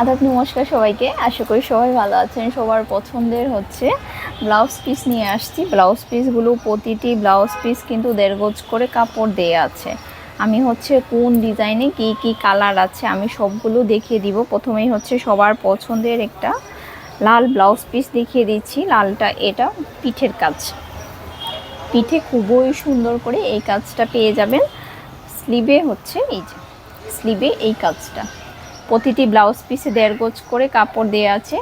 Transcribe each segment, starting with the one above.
আদাব, নমস্কার সবাইকে। আশা করি সবাই ভালো আছেন। সবার পছন্দের হচ্ছে ব্লাউজ পিস নিয়ে আসছি। ব্লাউজ পিসগুলো প্রতিটি ব্লাউজ পিস কিন্তু 1.5 গজ করে কাপড় দেয়া আছে। আমি হচ্ছে কোন ডিজাইনে কি কি কালার আছে আমি সবগুলো দেখিয়ে দিব। প্রথমেই হচ্ছে সবার পছন্দের একটা লাল ব্লাউজ পিস দেখিয়ে দিচ্ছি। লালটা এটা পিঠের কাজ, পিঠে খুবই সুন্দর করে এই কাজটা পেয়ে যাবেন। স্লিভে হচ্ছে এই যে স্লিভে এই কাজটা, প্রতিটি ব্লাউজ পিসে 1.5 গজ করে কাপড় দেওয়া আছে।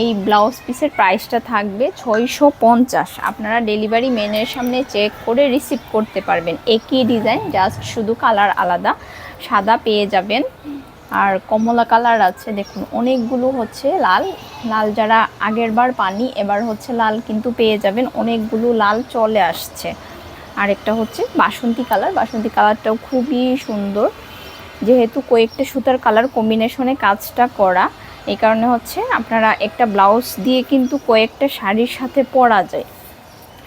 এই ব্লাউজ পিসের প্রাইসটা থাকবে 650। আপনারা ডেলিভারি ম্যানের সামনে চেক করে রিসিভ করতে পারবেন। একই ডিজাইন, জাস্ট শুধু কালার আলাদা। সাদা পেয়ে যাবেন আর কমলা কালার আছে। দেখুন অনেকগুলো হচ্ছে লাল লাল, যারা আগের বার পাননি এবার হচ্ছে লাল কিন্তু পেয়ে যাবেন। অনেকগুলো লাল চলে আসছে। আর একটা হচ্ছে বাসন্তী কালার, বাসন্তী কালারটাও খুবই সুন্দর। যেহেতু কয়েকটা সুতার কালার কম্বিনেশনে কাজটা করা, এই কারণে হচ্ছে আপনারা একটা ব্লাউজ দিয়ে কিন্তু কয়েকটা শাড়ির সাথে পরা যায়।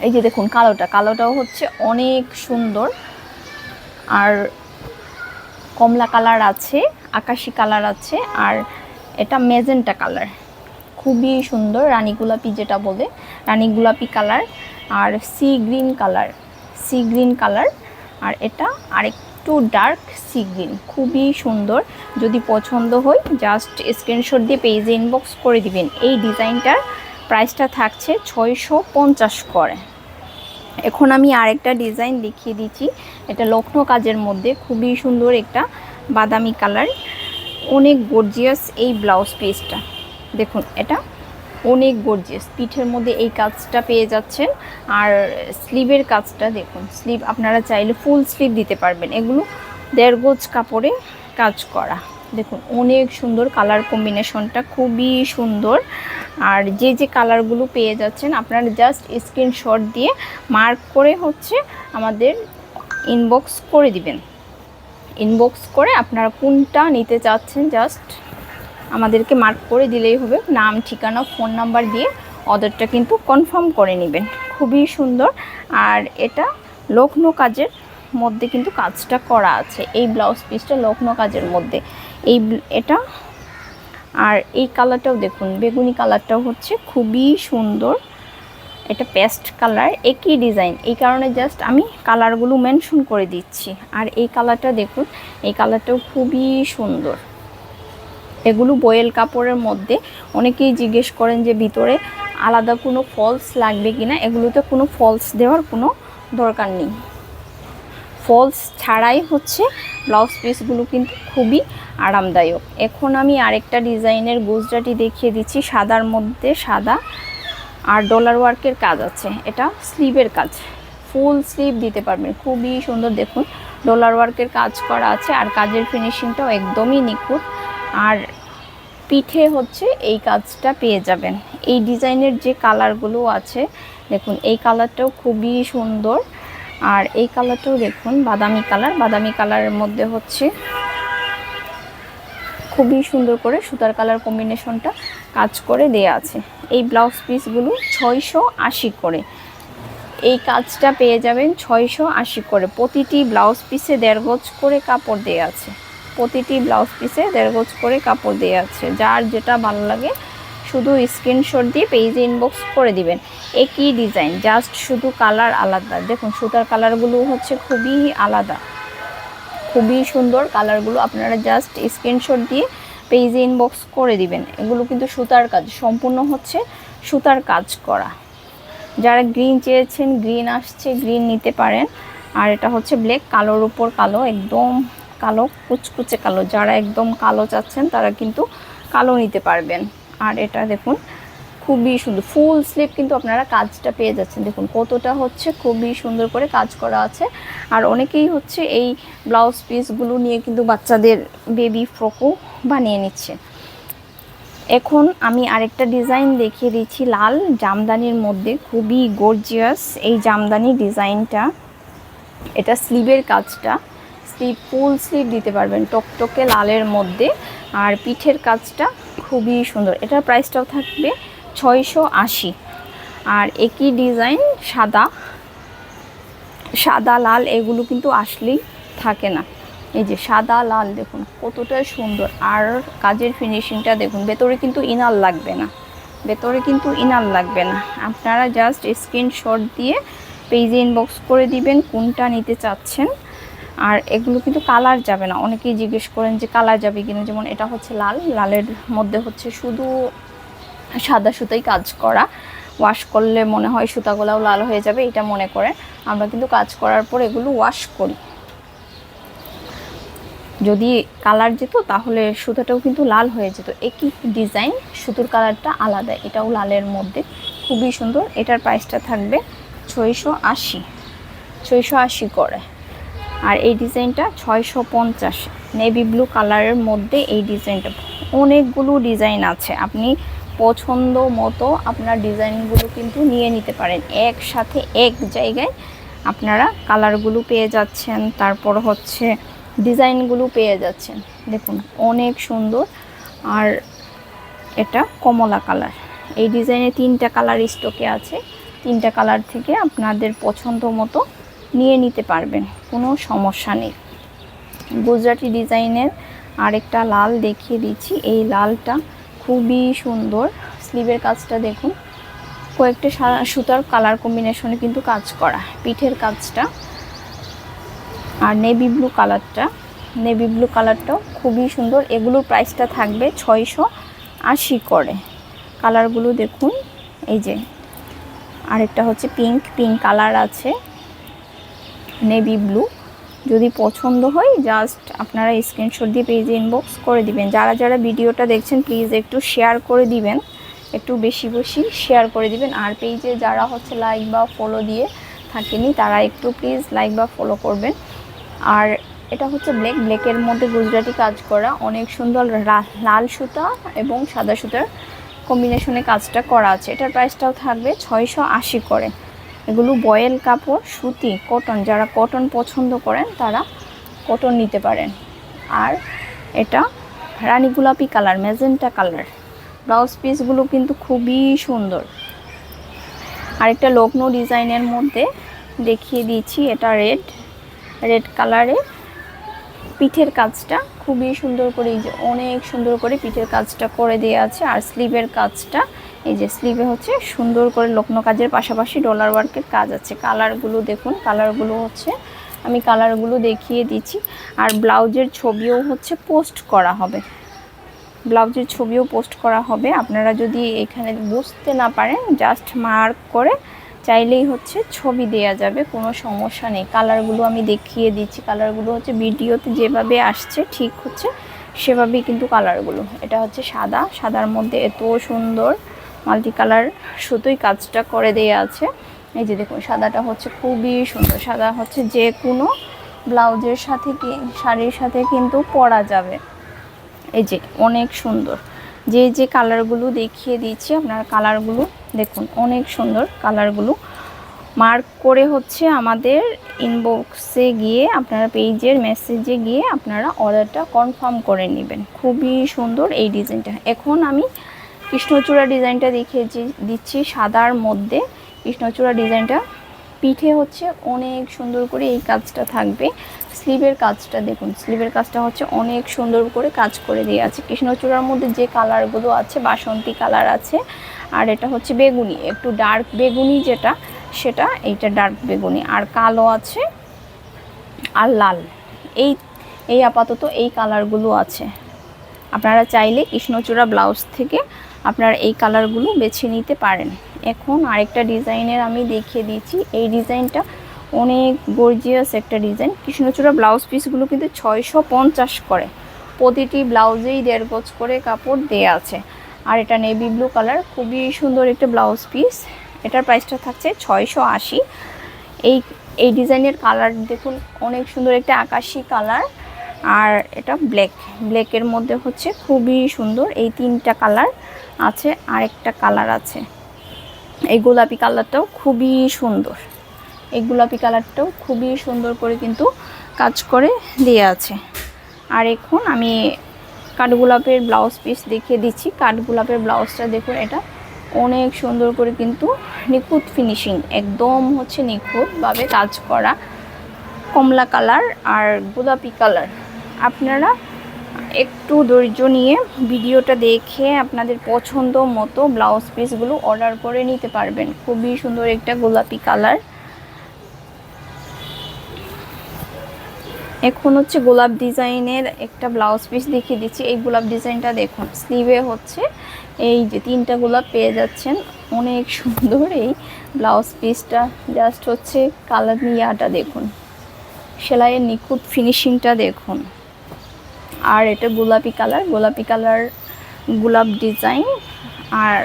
এই যে দেখুন কালোটাও হচ্ছে অনেক সুন্দর। আর কমলা কালার আছে, আকাশি কালার আছে, আর এটা মেজেন্টা কালার, খুবই সুন্দর। রানী গোলাপি যেটা বলে, রানী গোলাপি কালার। আর সি গ্রিন কালার। আর এটা আরেকটু ডার্ক সি গ্রিন, খুবই সুন্দর। যদি পছন্দ হয় জাস্ট স্ক্রিনশট দিয়ে পেজে ইনবক্স করে দিবেন। এই ডিজাইনটার প্রাইসটা থাকছে 650 করে। এখন আমি আরেকটা ডিজাইন দেখিয়ে দিচ্ছি। এটা লখনৌ কাজের মধ্যে খুবই সুন্দর একটা বাদামি কালার, অনেক গর্জিয়াস এই ব্লাউজ পিসটা। দেখুন এটা অনেক গর্জিয়াস, পিঠের মধ্যে এই কাজটা পেয়ে যাচ্ছেন। আর স্লিভের কাজটা দেখুন, স্লিভ আপনারা চাইলে ফুল স্লিভ দিতে পারবেন। এগুলো 1.5 গজ কাপড়ে কাজ করা। দেখুন অনেক সুন্দর, কালার কম্বিনেশনটা খুবই সুন্দর। আর যে যে কালারগুলো পেয়ে যাচ্ছেন আপনারা জাস্ট স্ক্রিনশট দিয়ে মার্ক করে হচ্ছে আমাদের ইনবক্স করে দিবেন। ইনবক্স করে আপনারা কোনটা নিতে চাচ্ছেন জাস্ট আমাদেরকে মার্ক করে দিলেই হবে। নাম, ঠিকানা, ফোন নাম্বার দিয়ে অর্ডারটা কিন্তু কনফার্ম করে নেবেন। খুবই সুন্দর। আর এটা লখনৌ কাজের মধ্যে কিন্তু কাজটা করা আছে। এই ব্লাউজ পিসটা লখনৌ কাজের মধ্যে এটা। আর এই কালারটাও দেখুন, বেগুনি কালারটাও হচ্ছে খুবই সুন্দর। এটা পেস্ট কালার, একই ডিজাইন, এই কারণে জাস্ট আমি কালারগুলো মেনশন করে দিচ্ছি। আর এই কালারটা দেখুন, এই কালারটাও খুবই সুন্দর। এগুলো বয়েল কাপড়ের মধ্যে। অনেকেই জিজ্ঞেস করেন যে ভিতরে আলাদা কোনো ফলস লাগবে কিনা। এগুলোতে কোনো ফলস দেওয়ার কোনো দরকার নেই। ফলস ছাড়াই হচ্ছে ব্লাউজ পিসগুলো কিন্তু খুবই আরামদায়ক। এখন আমি আরেকটা ডিজাইনের গুজরাটি দেখিয়ে দিচ্ছি। সাদার মধ্যে সাদা আর ডলার ওয়ার্কের কাজ আছে। এটা স্লিভের কাজ, ফুল স্লিভ দিতে পারবেন, খুবই সুন্দর। দেখুন ডলার ওয়ার্কের কাজ করা আছে আর কাজের ফিনিশিংটাও একদমই নিখুঁত। আর পিঠে হচ্ছে এই কাজটা পেয়ে যাবেন। এই ডিজাইনের যে কালারগুলো আছে দেখুন, এই কালারটাও খুবই সুন্দর। আর এই কালারটাও দেখুন বাদামি কালারের মধ্যে হচ্ছে খুবই সুন্দর করে সুতার কালার কম্বিনেশনটা কাজ করে দেয়া আছে। এই ব্লাউজ পিসগুলো 680 করে। এই কাজটা পেয়ে যাবেন 680 করে। প্রতিটি ব্লাউজ পিসে 1.5 গজ করে কাপড় দেয়া আছে। প্রতিটি ব্লাউজ পিসে 1.5 গজ করে কাপড় দেয়া আছে। যার যেটা ভালো লাগে শুধু স্ক্রিনশট দিয়ে পেজে ইনবক্স করে দিবেন। একই ডিজাইন, জাস্ট শুধু কালার আলাদা। দেখুন সুতার কালারগুলো হচ্ছে খুবই আলাদা, খুবই সুন্দর কালারগুলো। আপনারা জাস্ট স্ক্রিনশট দিয়ে পেজে ইনবক্স করে দিবেন। এগুলো কিন্তু সুতার কাজ, সম্পূর্ণ হচ্ছে সুতার কাজ করা। যারা গ্রিন চেয়েছেন, গ্রিন আসছে, গ্রিন নিতে পারেন। আর এটা হচ্ছে ব্ল্যাক, কালোর উপর কালো, একদম কালো, কুচকুচে কালো। যারা একদম কালো চাচ্ছেন তারা কিন্তু কালো নিতে পারবেন। আর এটা দেখুন খুবই সুন্দর, ফুল স্লিভ কিন্তু আপনারা কাজটা পেয়ে যাচ্ছেন। দেখুন কতটা হচ্ছে খুবই সুন্দর করে কাজ করা আছে। আর অনেকেই হচ্ছে এই ব্লাউজ পিসগুলো নিয়ে কিন্তু বাচ্চাদের বেবি ফ্রকও বানিয়ে নিচ্ছে। এখন আমি আরেকটা ডিজাইন দেখিয়ে দিচ্ছি লাল জামদানির মধ্যে, খুবই গর্জিয়াস এই জামদানি ডিজাইনটা। এটা স্লিভের কাজটা, স্লিভ ফুল স্লিভ দিতে পারবেন টকটকে লালের মধ্যে। আর পিঠের কাজটা খুবই সুন্দর। এটার প্রাইসটাও থাকবে 680। আর একই ডিজাইন সাদা লাল, এগুলো কিন্তু আসলেই থাকে না। এই যে সাদা লাল দেখুন কতটা সুন্দর, আর কাজের ফিনিশিংটা দেখুন। ভেতরে কিন্তু ইনার লাগবে না, ভেতরে কিন্তু ইনার লাগবে না। আপনারা জাস্ট স্ক্রিনশট দিয়ে পেজে ইনবক্স করে দিবেন কোনটা নিতে চাচ্ছেন। আর এগুলো কিন্তু কালার যাবে না, অনেকেই জিজ্ঞেস করেন যে কালার যাবে কিনা। যেমন এটা হচ্ছে লাল, লালের মধ্যে হচ্ছে শুধু সাদা সুতাই কাজ করা, ওয়াশ করলে মনে হয় সুতাগুলাও লাল হয়ে যাবে এটা মনে করে আমরা কিন্তু কাজ করার পর এগুলো ওয়াশ করি। যদি কালার যেত তাহলে সুতাটাও কিন্তু লাল হয়ে যেত। একই ডিজাইন, সুতোর কালারটা আলাদা। এটাও লালের মধ্যে খুবই সুন্দর। এটার প্রাইসটা থাকবে 680 করে। আর এই ডিজাইনটা 650। নেভি ব্লু কালারের মধ্যে এই ডিজাইনটা, অনেকগুলো ডিজাইন আছে, আপনি পছন্দ মতো আপনার ডিজাইনগুলো কিন্তু নিয়ে নিতে পারেন। একসাথে এক জায়গায় আপনারা কালারগুলো পেয়ে যাচ্ছেন, তারপর হচ্ছে ডিজাইনগুলো পেয়ে যাচ্ছেন। দেখুন অনেক সুন্দর। আর এটা কমলা কালার। এই ডিজাইনে 3টা কালার স্টকে আছে, 3টা কালার থেকে আপনাদের পছন্দ মতো নিয়ে নিতে পারবেন, কোনো সমস্যা নেই। গুজরাটি ডিজাইনের আরেকটা লাল দেখিয়ে দিচ্ছি। এই লালটা খুবই সুন্দর। স্লিভের কাজটা দেখুন, কয়েকটা সুতার কালার কম্বিনেশনে কিন্তু কাজ করা, পিঠের কাজটা। আর নেভি ব্লু কালারটাও খুবই সুন্দর। এগুলোর প্রাইসটা থাকবে 680 করে। কালারগুলো দেখুন, এই যে আরেকটা হচ্ছে পিঙ্ক কালার আছে, নেভি ব্লু। যদি পছন্দ হয় জাস্ট আপনারা স্ক্রিনশট দিয়ে পেজে ইনবক্স করে দিবেন। যারা যারা ভিডিওটা দেখছেন প্লিজ একটু শেয়ার করে দিবেন, একটু বেশি বেশি শেয়ার করে দিবেন। আর পেজে যারা হচ্ছে লাইক বা ফলো দিয়ে থাকেনি তারা একটু প্লিজ লাইক বা ফলো করবেন। আর এটা হচ্ছে ব্ল্যাকের মধ্যে গুজরাটি কাজ করা, অনেক সুন্দর লাল সুতা এবং সাদা সুতার কম্বিনেশনে কাজটা করা আছে। এটার প্রাইসটাও থাকবে 680 করে। এগুলো বয়েল কাপড়, সুতি, কটন। যারা কটন পছন্দ করেন তারা কটন নিতে পারেন। আর এটা রানী গোলাপি কালার, ম্যাজেন্টা কালার। ব্লাউজ পিসগুলো কিন্তু খুবই সুন্দর। আরেকটা লগ্নো ডিজাইনের মধ্যে দেখিয়ে দিচ্ছি। এটা রেড কালারে পিঠের কাজটা খুবই সুন্দর করে, এই যে অনেক সুন্দর করে পিঠের কাজটা করে দেওয়া আছে। আর স্লিভের কাজটা, এই যে স্লিভে হচ্ছে সুন্দর করে লগ্নো কাজের পাশাপাশি ডলার ওয়ার্কের কাজ আছে। কালারগুলো দেখুন, কালারগুলো হচ্ছে আমি কালারগুলো দেখিয়ে দিচ্ছি। আর ব্লাউজের ছবিও হচ্ছে পোস্ট করা হবে, ব্লাউজের ছবিও পোস্ট করা হবে। আপনারা যদি এখানে বুঝতে না পারেন জাস্ট মার্ক করে চাইলেই হচ্ছে ছবি দেয়া যাবে, কোনো সমস্যা নেই। কালারগুলো আমি দেখিয়ে দিচ্ছি। কালারগুলো হচ্ছে ভিডিওতে যেভাবে আসছে ঠিক হচ্ছে সেভাবেই কিন্তু কালারগুলো। এটা হচ্ছে সাদার মধ্যে এত সুন্দর মাল্টি কালার সুতোই কাজটা করে দেয়া আছে। এই যে দেখুন সাদাটা হচ্ছে খুবই সুন্দর। সাদা হচ্ছে যে কোনো ব্লাউজের সাথে শাড়ির সাথে কিন্তু পরা যাবে। এই যে অনেক সুন্দর। যে কালারগুলো দেখিয়ে দিচ্ছি আপনারা কালারগুলো দেখুন, অনেক সুন্দর কালারগুলো। মার্ক করে হচ্ছে আমাদের ইনবক্সে গিয়ে আপনারা পেজের মেসেজে গিয়ে আপনারা অর্ডারটা কনফার্ম করে নেবেন। খুবই সুন্দর এই ডিজাইনটা। এখন আমি কৃষ্ণচূড়া ডিজাইনটা দেখিয়ে দিচ্ছি সাদার মধ্যে। কৃষ্ণচূড়া ডিজাইনটা পিঠে হচ্ছে অনেক সুন্দর করে এই কাজটা থাকবে। স্লিভের কাজটা দেখুন, স্লিভের কাজটা হচ্ছে অনেক সুন্দর করে কাজ করে দিয়ে আছে। কৃষ্ণচূড়ার মধ্যে যে কালারগুলো আছে বাসন্তী কালার আছে, আর এটা হচ্ছে বেগুনি, একটু ডার্ক বেগুনি যেটা সেটা, এইটা ডার্ক বেগুনি। আর কালো আছে আর লাল, এই আপাতত এই কালারগুলো আছে। আপনারা চাইলে কৃষ্ণচূড়া ব্লাউজ থেকে আপনারা এই কালারগুলো বেছে নিতে পারেন। এখন আরেকটা ডিজাইনের আমি দেখিয়ে দিচ্ছি। এই ডিজাইনটা অনেক গর্জিয়াস একটা ডিজাইন। কৃষ্ণচূড়া ব্লাউজ পিসগুলো কিন্তু 650 করে। প্রতিটি ব্লাউজেই 1.5 গজ করে কাপড় দেয়া আছে। আর এটা নেভি ব্লু কালার, খুবই সুন্দর একটা ব্লাউজ পিস। এটার প্রাইসটা থাকছে 680। এই ডিজাইনের কালার দেখুন, অনেক সুন্দর একটা আকাশি কালার। আর এটা ব্ল্যাকের মধ্যে হচ্ছে খুবই সুন্দর। এই 3টা কালার আছে, আরেকটা কালার আছে এই গোলাপি কালারটাও খুবই সুন্দর। এই গোলাপি কালারটাও খুবই সুন্দর করে কিন্তু কাজ করে দেওয়া আছে। আর এখন আমি কাঠগোলাপের ব্লাউজ পিস দেখিয়ে দিচ্ছি। কাঠগোলাপের ব্লাউজটা দেখুন, এটা অনেক সুন্দর করে কিন্তু নিখুঁত ফিনিশিং, একদম হচ্ছে নিখুঁতভাবে কাজ করা। কমলা কালার আর গোলাপি কালার আপনারা একটু ধৈর্য নিয়ে ভিডিওটা দেখে আপনাদের পছন্দ মতো ব্লাউজ পিসগুলো অর্ডার করে নিতে পারবেন। খুবই সুন্দর একটা গোলাপি কালার। এখন হচ্ছে গোলাপ ডিজাইনের একটা ব্লাউজ পিস দেখিয়ে দিচ্ছি। এই গোলাপ ডিজাইনটা দেখুন, স্লিভে হচ্ছে এই যে 3টা গোলাপ পেয়ে যাচ্ছেন। অনেক সুন্দর এই ব্লাউজ পিসটা। জাস্ট হচ্ছে কালার ইয়াটা দেখুন, সেলাইয়ের নিখুঁত ফিনিশিংটা দেখুন। আর এটা গোলাপি কালার, গোলাপি কালার গোলাপ ডিজাইন। আর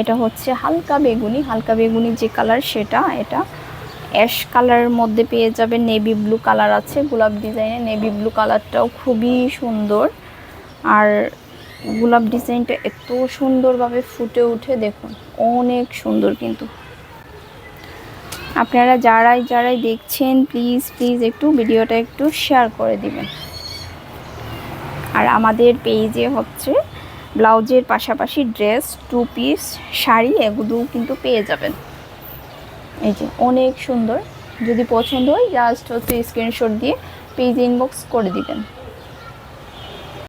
এটা হচ্ছে হালকা বেগুনি, হালকা বেগুনি যে কালার সেটা, এটা অ্যাশ কালারের মধ্যে পেয়ে যাবেন। নেভি ব্লু কালার আছে গোলাপ ডিজাইনে, নেভি ব্লু কালারটাও খুবই সুন্দর। আর গোলাপ ডিজাইনটা এত সুন্দরভাবে ফুটে উঠে দেখুন, অনেক সুন্দর। কিন্তু আপনারা যারাই দেখছেন প্লিজ প্লিজ একটু ভিডিওটা একটু শেয়ার করে দিবেন। আর আমাদের পেজে হচ্ছে ব্লাউজের পাশাপাশি ড্রেস, 2 পিস, শাড়ি এগুলো কিন্তু পেয়ে যাবেন। এই যে অনেক সুন্দর। যদি পছন্দ হয় জাস্ট হচ্ছে স্ক্রিনশট দিয়ে পেজ ইনবক্স করে দিবেন।